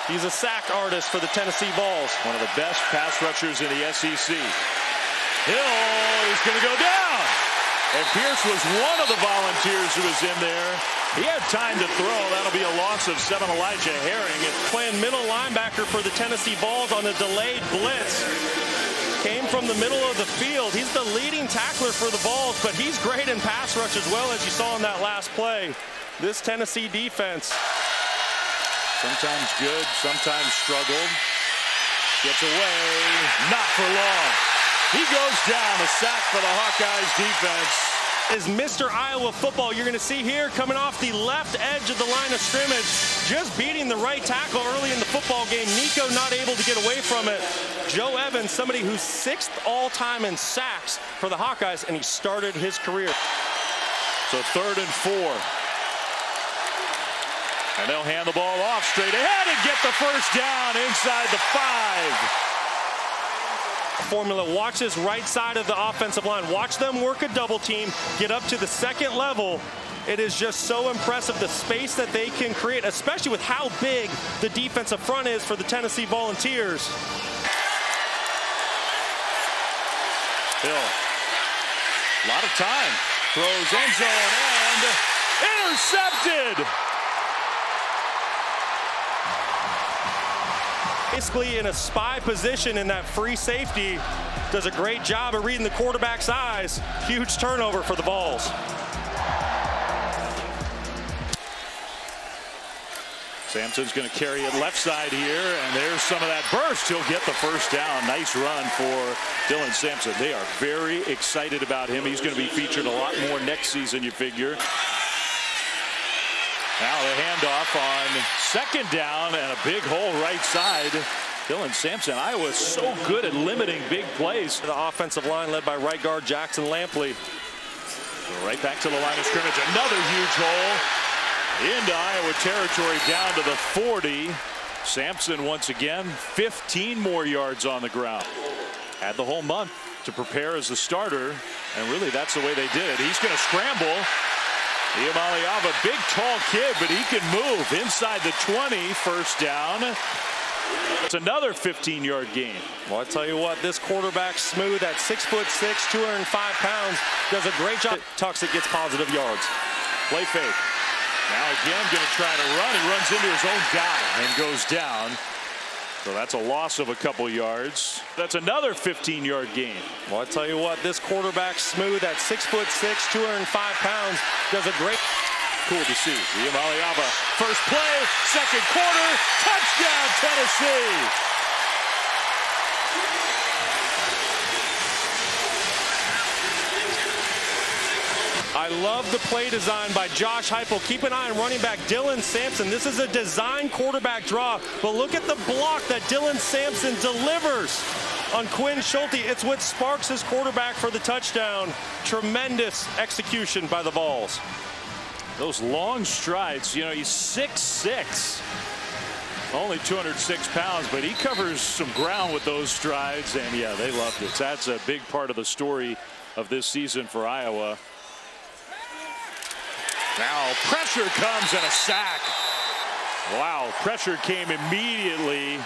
He's a sack artist for the Tennessee Vols. One of the best pass rushers in the SEC. Hill is going to go down. And Pierce was one of the Volunteers who was in there. He had time to throw. That'll be a loss of 7. Elijah Herring. Playing middle linebacker for the Tennessee Vols on a delayed blitz. Came from the middle of the field. He's the leading tackler for the Vols, but he's great in pass rush as well, as you saw in that last play. This Tennessee defense. Sometimes good, sometimes struggled. Gets away, not for long. He goes down, a sack for the Hawkeyes defense. Is Mr. Iowa football. You're going to see here coming off the left edge of the line of scrimmage, just beating the right tackle early in the football game. Nico not able to get away from it. Joe Evans, somebody who's 6th all-time in sacks for the Hawkeyes, and he started his career. So 3rd and 4. And they'll hand the ball off straight ahead and get the first down inside the 5. Formula. Watch this right side of the offensive line. Watch them work a double team, get up to the 2nd level. It is just so impressive the space that they can create, especially with how big the defensive front is for the Tennessee Volunteers. Hill, a lot of time, throws end zone and intercepted. Basically in a spy position in that free safety, does a great job of reading the quarterback's eyes. Huge turnover for the Vols. Sampson's going to carry it left side here, and there's some of that burst. He'll get the first down. Nice run for Dylan Sampson. They are very excited about him. He's going to be featured a lot more next season, you figure. Now the handoff on 2nd down and a big hole right side. Dylan Sampson. Iowa's so good at limiting big plays. The offensive line led by right guard Jackson Lampley. Right back to the line of scrimmage. Another huge hole into Iowa territory down to the 40. Sampson once again 15 more yards on the ground. Had the whole month to prepare as a starter, and really that's the way they did it. He's going to scramble. Iamaleava, big tall kid, but he can move inside the 20. First down. It's another 15-yard gain. Well, I tell you what, this quarterback smooth at 6'6", 205 pounds, does a great job. Tucks it, gets positive yards. Play fake. Now again, going to try to run. He runs into his own guy and goes down. So that's a loss of a couple yards. That's another 15-yard gain. Well, I tell you what, this quarterback smooth at 6'6", 205 pounds, does a great. Cool to see. Iamaleava, first play, 2nd quarter, touchdown Tennessee. I love the play design by Josh Heupel. Keep an eye on running back Dylan Sampson. This is a design quarterback draw, but look at the block that Dylan Sampson delivers on Quinn Schulte. It's what sparks his quarterback for the touchdown. Tremendous execution by the Vols. Those long strides, you know, he's 6'6", only 206 pounds, but he covers some ground with those strides, and yeah, they loved it. That's a big part of the story of this season for Iowa. Now pressure comes and a sack. Wow, pressure came immediately.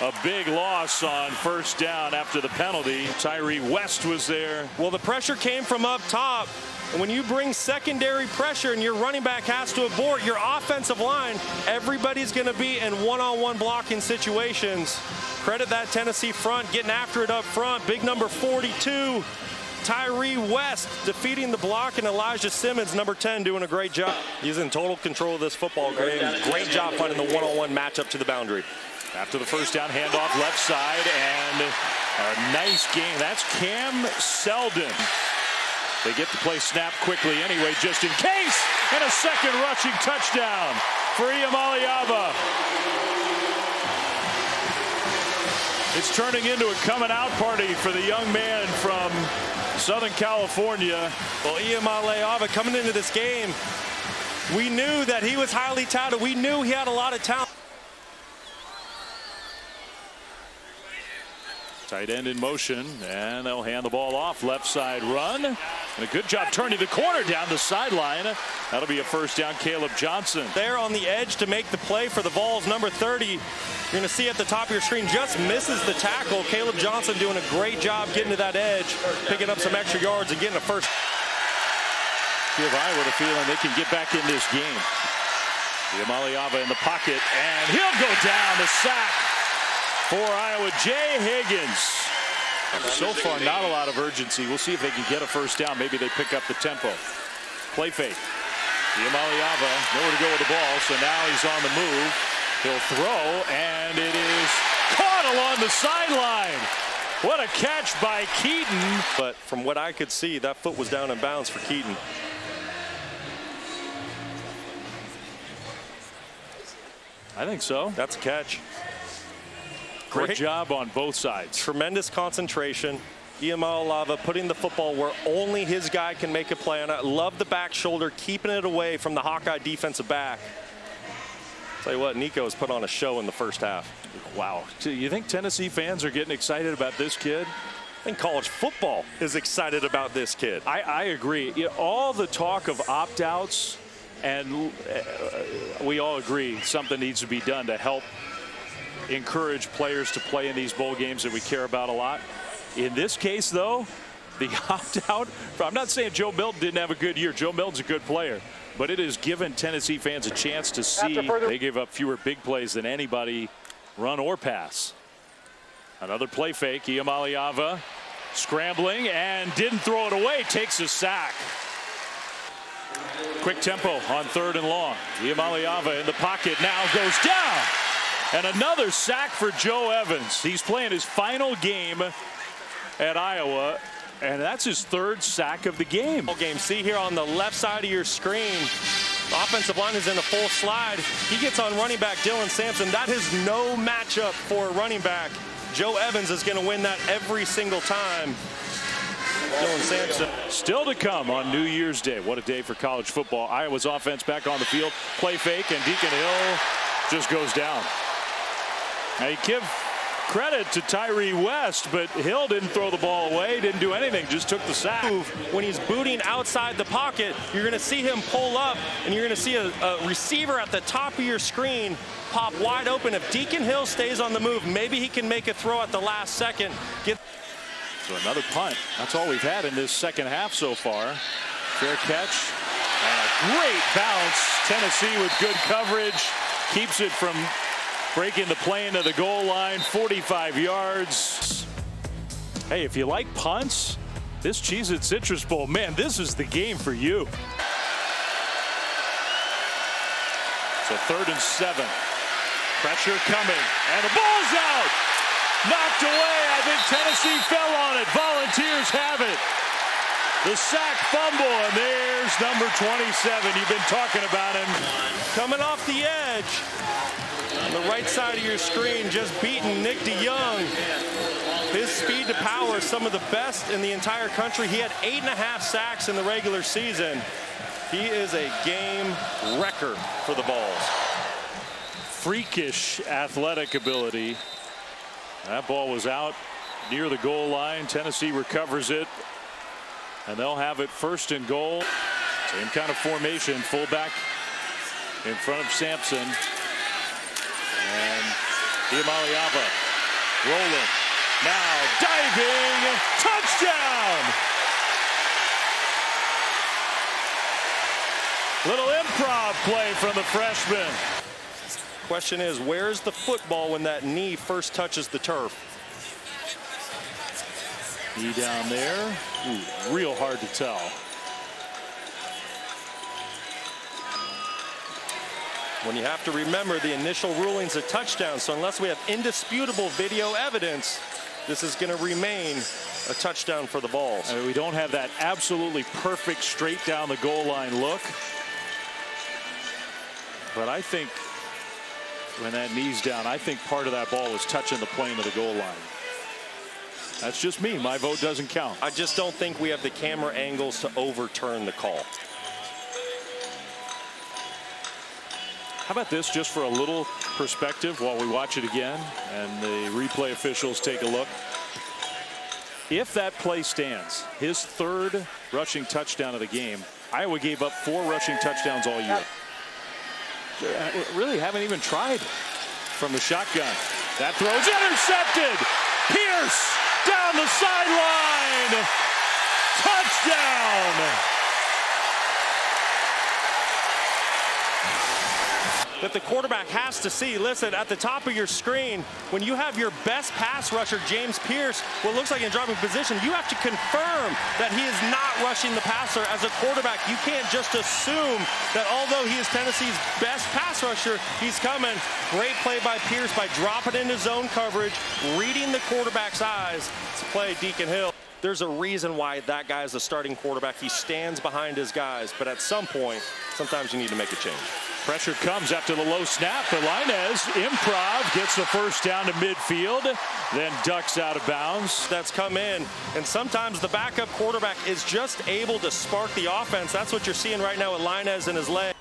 A big loss on first down after the penalty. Tyree West was there. Well, the pressure came from up top. And when you bring secondary pressure and your running back has to abort your offensive line, everybody's going to be in one-on-one blocking situations. Credit that Tennessee front getting after it up front. Big number 42. Tyree West defeating the block, and Elijah Simmons, number 10, doing a great job. He's in total control of this football game. Great job finding the one-on-one matchup to the boundary. After the first down, handoff left side, and a nice game. That's Cam Selden. They get the play snapped quickly anyway, just in case, and a second rushing touchdown for Iamaleava. It's turning into a coming out party for the young man from Southern California. Well, Iamaleava coming into this game, we knew that he was highly touted. We knew he had a lot of talent. Tight end in motion, and they'll hand the ball off. Left side run, and a good job turning the corner down the sideline. That'll be a first down. Caleb Johnson there on the edge to make the play for the Vols, number 30. You're going to see at the top of your screen, just misses the tackle. Caleb Johnson doing a great job getting to that edge, picking up some extra yards and getting a first. Give Iowa the feeling they can get back in this game. Iamaleava in the pocket, and he'll go down. The sack for Iowa. Jay Higgins. So far, not a lot of urgency. We'll see if they can get a first down. Maybe they pick up the tempo. Play fake. Iamaleava nowhere to go with the ball, so now he's on the move. He'll throw, and it is caught along the sideline. What a catch by Keaton. But from what I could see, that foot was down in bounds for Keaton. I think so. That's a catch. Great job on both sides. Tremendous concentration. Iamaleava putting the football where only his guy can make a play on it. Love the back shoulder, keeping it away from the Hawkeye defensive back. Tell you what, Nico has put on a show in the first half. Wow. You think Tennessee fans are getting excited about this kid? I think college football is excited about this kid. I agree. You know, all the talk of opt-outs, and we all agree something needs to be done to help encourage players to play in these bowl games that we care about a lot. In this case, though, the opt-out, I'm not saying Joe Milton didn't have a good year. Joe Milton's a good player. But it has given Tennessee fans a chance to see they gave up fewer big plays than anybody, run or pass. Another play fake. Iamaleava scrambling and didn't throw it away. Takes a sack. Quick tempo on 3rd and long. Iamaleava in the pocket now goes down. And another sack for Joe Evans. He's playing his final game at Iowa. And that's his 3rd sack of the game. See here on the left side of your screen, offensive line is in a full slide. He gets on running back Dylan Sampson. That is no matchup for a running back. Joe Evans is going to win that every single time. Dylan Sampson. Still to come on New Year's Day. What a day for college football. Iowa's offense back on the field. Play fake, and Deacon Hill just goes down. Now you give credit to Tyree West, but Hill didn't throw the ball away, didn't do anything, just took the sack. When he's booting outside the pocket, you're going to see him pull up, and you're going to see a receiver at the top of your screen pop wide open. If Deacon Hill stays on the move, maybe he can make a throw at the last second. So another punt. That's all we've had in this second half so far. Fair catch and a great bounce. Tennessee with good coverage keeps it from breaking the play into the goal line. 45 yards. Hey, if you like punts, this Cheez-It Citrus Bowl, man, this is the game for you. So 3rd and 7. Pressure coming, and the ball's out. Knocked away. I think Tennessee fell on it. Volunteers have it. The sack fumble, and there's number 27. You've been talking about him. Coming off the edge. On the right side of your screen, just beating Nick DeYoung. His speed to power is some of the best in the entire country. He had 8.5 sacks in the regular season. He is a game wrecker for the Vols. Freakish athletic ability. That ball was out near the goal line. Tennessee recovers it, and they'll have it 1st and goal. Same kind of formation, fullback in front of Sampson. And Iamaleava rolling. Now diving. Touchdown! Little improv play from the freshman. Question is, where's the football when that knee first touches the turf? Knee down there. Ooh, real hard to tell. When you have to remember the initial ruling's a touchdown, so unless we have indisputable video evidence, this is going to remain a touchdown for the Vols. I mean, we don't have that absolutely perfect straight down the goal line look. But I think when that knee's down, I think part of that ball was touching the plane of the goal line. That's just me. My vote doesn't count. I just don't think we have the camera angles to overturn the call. How about this, just for a little perspective while we watch it again and the replay officials take a look. If that play stands, his 3rd rushing touchdown of the game, Iowa gave up 4 rushing touchdowns all year. Really haven't even tried. from the shotgun. That throw's intercepted. Pierce down the sideline. Touchdown. That the quarterback has to see. Listen, at the top of your screen, when you have your best pass rusher, James Pierce, what looks like in dropping position, you have to confirm that he is not rushing the passer. As a quarterback, you can't just assume that although he is Tennessee's best pass rusher, he's coming. Great play by Pierce by dropping into zone coverage, reading the quarterback's eyes to play Deacon Hill. There's a reason why that guy is the starting quarterback. He stands behind his guys, but at some point, sometimes you need to make a change. Pressure comes after the low snap. Lainez improv, gets the first down to midfield, then ducks out of bounds. That's come in, and sometimes the backup quarterback is just able to spark the offense. That's what you're seeing right now with Lainez in his leg.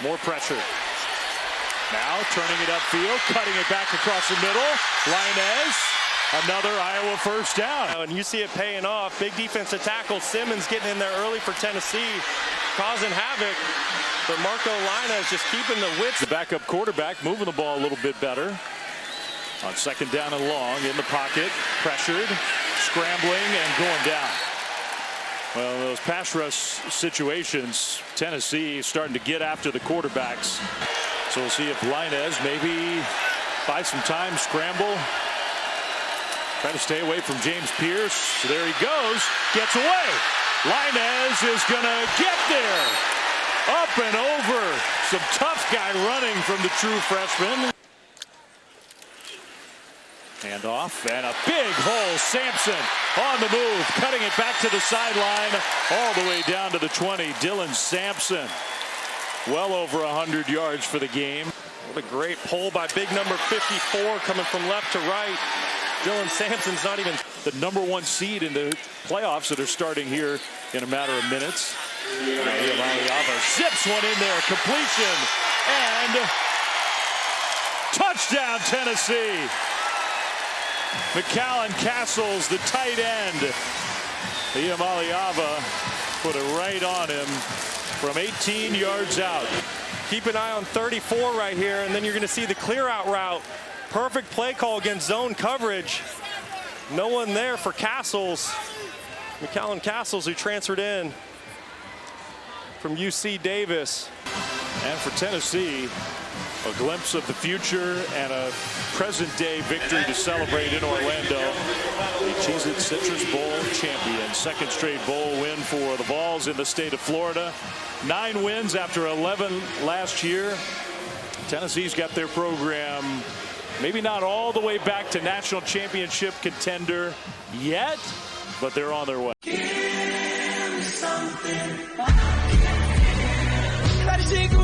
More pressure. Now turning it upfield, cutting it back across the middle. Lainez. Another Iowa first down. And you see it paying off. Big defensive tackle. Simmons getting in there early for Tennessee, causing havoc. But Marco Lainez just keeping the width. The backup quarterback moving the ball a little bit better. On second down and long, in the pocket, pressured, scrambling, and going down. Well, those pass rush situations, Tennessee starting to get after the quarterbacks. So we'll see if Lainez maybe buy some time, scramble. Try to stay away from James Pierce. So there he goes. Gets away. Lainez is going to get there. Up and over. Some tough guy running from the true freshman. Hand off. And a big hole. Sampson on the move. Cutting it back to the sideline. All the way down to the 20. Dylan Sampson. Well over 100 yards for the game. What a great pull by big number 54 coming from left to right. Dylan Sampson's not even the #1 seed in the playoffs that are starting here in a matter of minutes. Iamaleava zips one in there. Completion. And touchdown, Tennessee. McCallan Castles, the tight end. Iamaleava put it right on him from 18 yards out. Keep an eye on 34 right here, and then you're going to see the clear out route. Perfect play call against zone coverage. No one there for Castles. McCallan Castles, who transferred in from UC Davis. And for Tennessee, a glimpse of the future and a present-day victory to celebrate in Orlando. The Cheez-It Citrus Bowl champion. Second straight bowl win for the Vols in the state of Florida. 9 wins after 11 last year. Tennessee's got their program maybe not all the way back to national championship contender yet, but they're on their way. Give me something. Try to take a